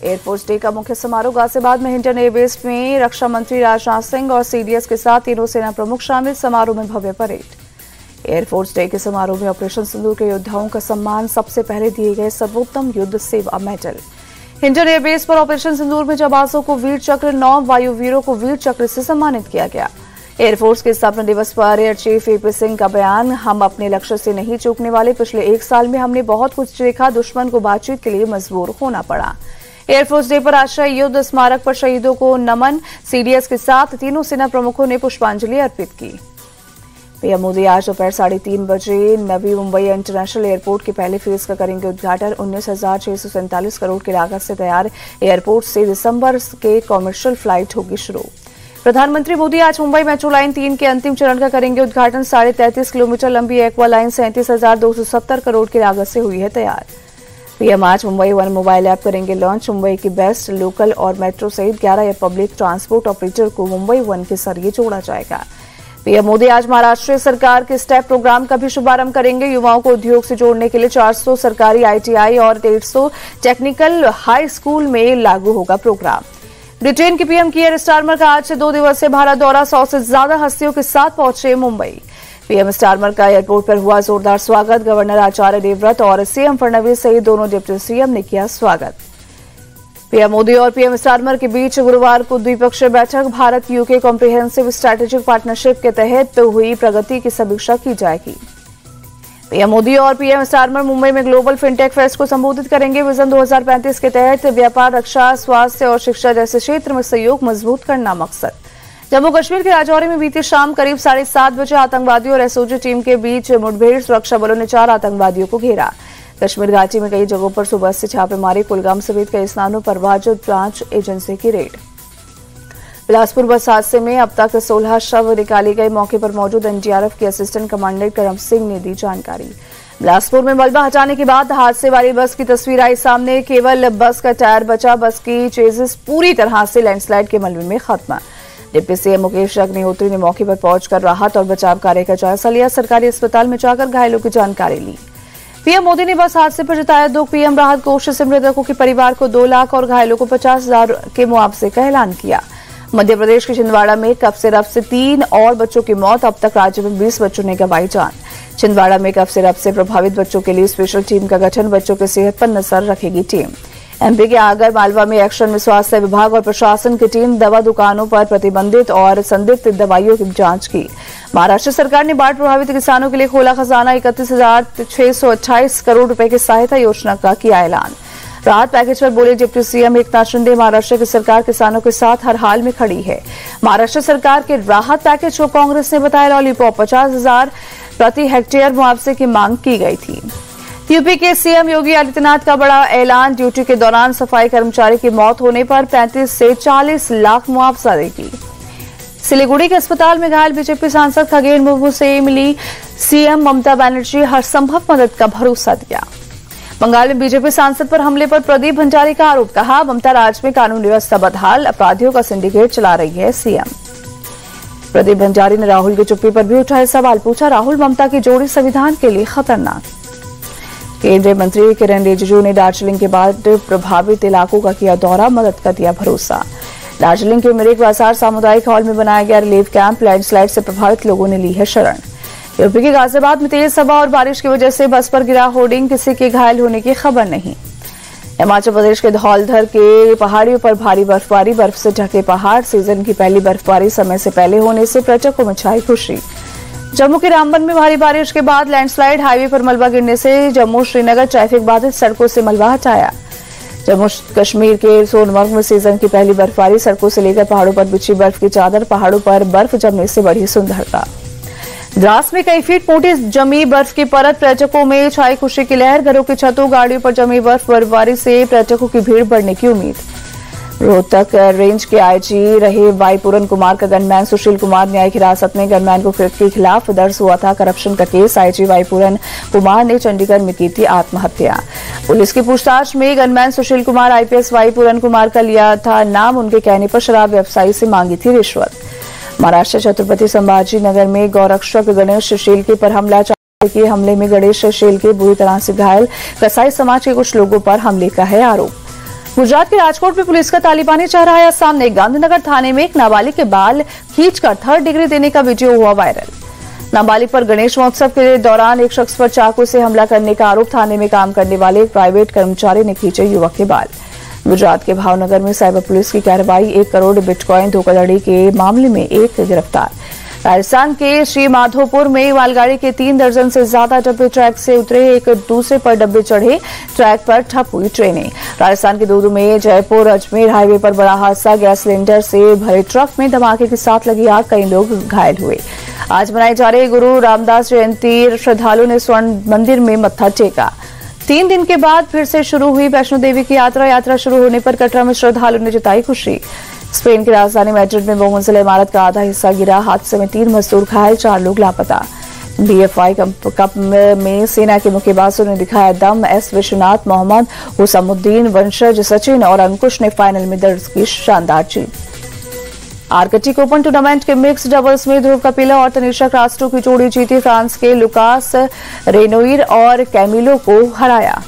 Air force day का मुख्य समारोह गाजियाबाद में हिंडन एयरबेस में रक्षा मंत्री राजनाथ सिंह और सीडीएस के साथ तीनों सेना प्रमुख शामिल। समारोह में भव्य परेड। एयरफोर्स डे के समारोह में ऑपरेशन सिंदूर के योद्धाओं का सम्मान सबसे पहले दिए गए सर्वोत्तम युद्ध सेवा मेडल। हिंडन एयरबेस पर ऑपरेशन सिंदूर में जाबाजों को वीर चक्र, 9 वायुवीरों को वीर चक्र से सम्मानित किया गया। एयरफोर्स के स्थापना दिवस पर एयर चीफ एपी सिंह का बयान, हम अपने लक्ष्य से नहीं चूकने वाले। पिछले 1 साल में हमने बहुत कुछ देखा, दुश्मन को बातचीत के लिए मजबूर होना पड़ा। एयरफोर्स डे पर राष्ट्रीय युद्ध स्मारक पर शहीदों को नमन। सीडीएस के साथ तीनों सेना प्रमुखों ने पुष्पांजलि अर्पित की। पीएम मोदी आज दोपहर 3:30 बजे नवी मुंबई इंटरनेशनल एयरपोर्ट के पहले फेज का करेंगे उद्घाटन। 19,647 करोड़ की लागत से तैयार एयरपोर्ट से दिसंबर के कॉमर्शियल फ्लाइट होगी शुरू। प्रधानमंत्री मोदी आज मुंबई मेट्रो लाइन 3 के अंतिम चरण का करेंगे उद्घाटन। 33.5 किलोमीटर लंबी एक्वा लाइन 37,270 करोड़ की लागत से हुई है तैयार। पीएम आज मुंबई वन मोबाइल ऐप करेंगे लॉन्च। मुंबई की बेस्ट, लोकल और मेट्रो सहित 11 पब्लिक ट्रांसपोर्ट ऑपरेटर को मुंबई वन के जरिए जोड़ा जाएगा। पीएम मोदी आज महाराष्ट्र सरकार के स्टेप प्रोग्राम का भी शुभारंभ करेंगे। युवाओं को उद्योग से जोड़ने के लिए 400 सरकारी आईटीआई और 150 टेक्निकल हाई स्कूल में लागू होगा प्रोग्राम। ब्रिटेन के पीएम कीयर स्टारमर का आज से 2 दिवसीय भारत दौरा। 100 से ज्यादा हस्तियों के साथ पहुंचे मुंबई। पीएम स्टारमर का एयरपोर्ट पर हुआ जोरदार स्वागत। गवर्नर आचार्य देवव्रत और सीएम फडणवीस सहित दोनों डिप्टी सीएम ने किया स्वागत। पीएम मोदी और पीएम स्टारमर के बीच गुरुवार को द्विपक्षीय बैठक। Bharat UK comprehensive strategic partnership के तहत हुई प्रगति की समीक्षा की जाएगी। पीएम मोदी और पीएम स्टारमर मुंबई में ग्लोबल फिनटेक फेस्ट को संबोधित करेंगे। विजन 2035 के तहत व्यापार, रक्षा, स्वास्थ्य और शिक्षा जैसे क्षेत्र में सहयोग मजबूत करना मकसद। जम्मू कश्मीर के राजौरी में बीती शाम करीब 7:30 बजे आतंकवादियों और एसओजी टीम के बीच मुठभेड़। सुरक्षा बलों ने 4 आतंकवादियों को घेरा। कश्मीर घाटी में कई जगहों पर सुबह से छापेमारी। कुलगाम समेत कई स्थानों पर वाजुद जांच एजेंसी की रेड। बिलासपुर बस हादसे में अब तक 16 शव निकाले गए। मौके पर मौजूद एनडीआरएफ के असिस्टेंट कमांडेंट करम सिंह ने दी जानकारी। बिलासपुर में मलबा हटाने के बाद हादसे वाली बस की तस्वीर आई सामने। केवल बस का टायर बचा। बस की चेजिस पूरी तरह से लैंडस्लाइड के मलबे में खत्म। डिप्टी सीएम मुकेश अग्निहोत्री ने मौके पर पहुंचकर राहत और बचाव कार्य का जायजा लिया। सरकारी अस्पताल में जाकर घायलों की जानकारी ली। पीएम मोदी ने बस हादसे पर जताया दुख। पीएम राहत कोष से मृतकों के परिवार को 2 लाख और घायलों को 50,000 के मुआवजे का ऐलान किया। मध्य प्रदेश के छिंदवाड़ा में कफ सिरप से 3 और बच्चों की मौत। अब तक राज्य में 20 बच्चों ने गंवाई जान। छिंदवाड़ा में कफ सिरप से प्रभावित बच्चों के लिए स्पेशल टीम का गठन। बच्चों की सेहत पर नजर रखेगी टीम। एमपी के आगर मालवा में एक्शन में स्वास्थ्य विभाग और प्रशासन की टीम। दवा दुकानों पर प्रतिबंधित और संदिग्ध दवाइयों की जांच की। महाराष्ट्र सरकार ने बाढ़ प्रभावित किसानों के लिए खोला खजाना। 31,628 करोड़ रुपए की सहायता योजना का किया ऐलान। राहत पैकेज पर बोले डिप्टी सीएम एकनाथ शिंदे, महाराष्ट्र की सरकार किसानों के साथ हर हाल में खड़ी है। महाराष्ट्र सरकार के राहत पैकेज को कांग्रेस ने बताया लॉलीपॉप। 50,000 प्रति हेक्टेयर मुआवजे की मांग की गई थी। यूपी के सीएम योगी आदित्यनाथ का बड़ा ऐलान। ड्यूटी के दौरान सफाई कर्मचारी की मौत होने पर 35 से 40 लाख मुआवजा देगी। सिलीगुड़ी के अस्पताल में घायल बीजेपी सांसद खगेन मुर्मू से मिली सीएम ममता बनर्जी। हर संभव मदद का भरोसा दिया। बंगाल में बीजेपी सांसद पर हमले पर प्रदीप भंडारी का आरोप। कहा, ममता राज्य में कानून व्यवस्था बदहाल, अपराधियों का सिंडिकेट चला रही है सीएम। प्रदीप भंडारी ने राहुल की चुप्पी पर भी उठाए सवाल। पूछा, राहुल ममता की जोड़ी संविधान के लिए खतरनाक। केंद्रीय मंत्री किरेन रिजिजू ने दार्जिलिंग के बाद प्रभावित इलाकों का किया दौरा। मदद का दिया भरोसा। दार्जिलिंग के मिरिक बाजार सामुदायिक हॉल में बनाया गया रिलीफ कैंप। लैंडस्लाइड से प्रभावित लोगों ने ली है शरण। यूपी के गाजियाबाद में तेज हवा और बारिश की वजह से बस पर गिरा होर्डिंग। किसी के घायल होने की खबर नहीं। हिमाचल प्रदेश के धौलधर के पहाड़ियों पर भारी बर्फबारी। बर्फ से ढके पहाड़। सीजन की पहली बर्फबारी समय से पहले होने से पर्यटकों में छाई खुशी। जम्मू के रामबन में भारी बारिश के बाद लैंडस्लाइड। हाईवे पर मलबा गिरने से जम्मू श्रीनगर ट्रैफिक बाधित सड़कों से मलबा हटाया। जम्मू कश्मीर के सोनमर्ग में सीजन की पहली बर्फबारी। सड़कों से लेकर पहाड़ों पर बिछी बर्फ की चादर। पहाड़ों पर बर्फ जमने से बढ़ी सुंदरता। द्रास में कई फीट मोटी जमी बर्फ की परत। पर्यटकों में छाई खुशी की लहर। घरों की छतों, गाड़ियों पर जमी बर्फबारी से पर्यटकों की भीड़ बढ़ने की उम्मीद। रोहतक रेंज के आईजी रहे वाई पूरन कुमार का गनमैन सुशील कुमार न्यायिक हिरासत में। गनमैन को के खिलाफ दर्ज हुआ था करप्शन का केस। आईजी वाई पूरन कुमार ने चंडीगढ़ में की थी आत्महत्या। पुलिस की पूछताछ में gunman Sushil Kumar IPS Y पूरन कुमार का लिया था नाम। उनके कहने पर शराब व्यवसायी से मांगी थी रिश्वत। महाराष्ट्र छत्रपति संभाजी नगर में गौरक्षक गणेश शेलके पर हमला। के हमले में गणेश शेलके बुरी तरह से घायल। कसाई समाज के कुछ लोगों पर हमले का है आरोप। गुजरात के राजकोट में पुलिस का तालिबानी चेहरा सामने। गांधीनगर थाने में एक नाबालिग के बाल खींचकर 3rd डिग्री देने का वीडियो हुआ वायरल। नाबालिग पर गणेश महोत्सव के दौरान एक शख्स पर चाकू से हमला करने का आरोप। थाने में काम करने वाले एक प्राइवेट कर्मचारी ने खींचे युवक के बाल। गुजरात के भावनगर में साइबर पुलिस की कार्रवाई। 1 करोड़ बिटकॉइन धोखाधड़ी के मामले में एक गिरफ्तार। राजस्थान के श्री माधोपुर में मालगाड़ी के 3 दर्जन से ज्यादा डब्बे ट्रैक से उतरे, एक दूसरे पर डब्बे चढ़े, ट्रैक पर ठप हुई ट्रेनें। राजस्थान के दूदू में जयपुर अजमेर हाईवे पर बड़ा हादसा। गैस सिलेंडर से भरे ट्रक में धमाके के साथ लगी आग, कई लोग घायल हुए। आज मनाई जा रही गुरु रामदास जयंती, श्रद्धालु ने स्वर्ण मंदिर में मत्था टेका। 3 दिन के बाद फिर से शुरू हुई वैष्णो देवी की यात्रा शुरू होने पर कटरा में श्रद्धालु ने जताई खुशी। स्पेन की राजधानी मैड्रिड में बहुमंजिला इमारत का आधा हिस्सा गिरा, हादसे में 3 मजदूर घायल, 4 लोग लापता। BFI कप में सेना के मुक्केबाजों ने दिखाया दम। S विश्वनाथ, मोहम्मद हुसमुद्दीन वंशज सचिन और अंकुश ने फाइनल में दर्ज की शानदार जीत। आर्कटिक ओपन टूर्नामेंट के मिक्स डबल्स में ध्रुव कपिला और तनिषा क्रास्टो की जोड़ी जीती। फ्रांस के लुकास रेनोइर और कैमिलो को हराया।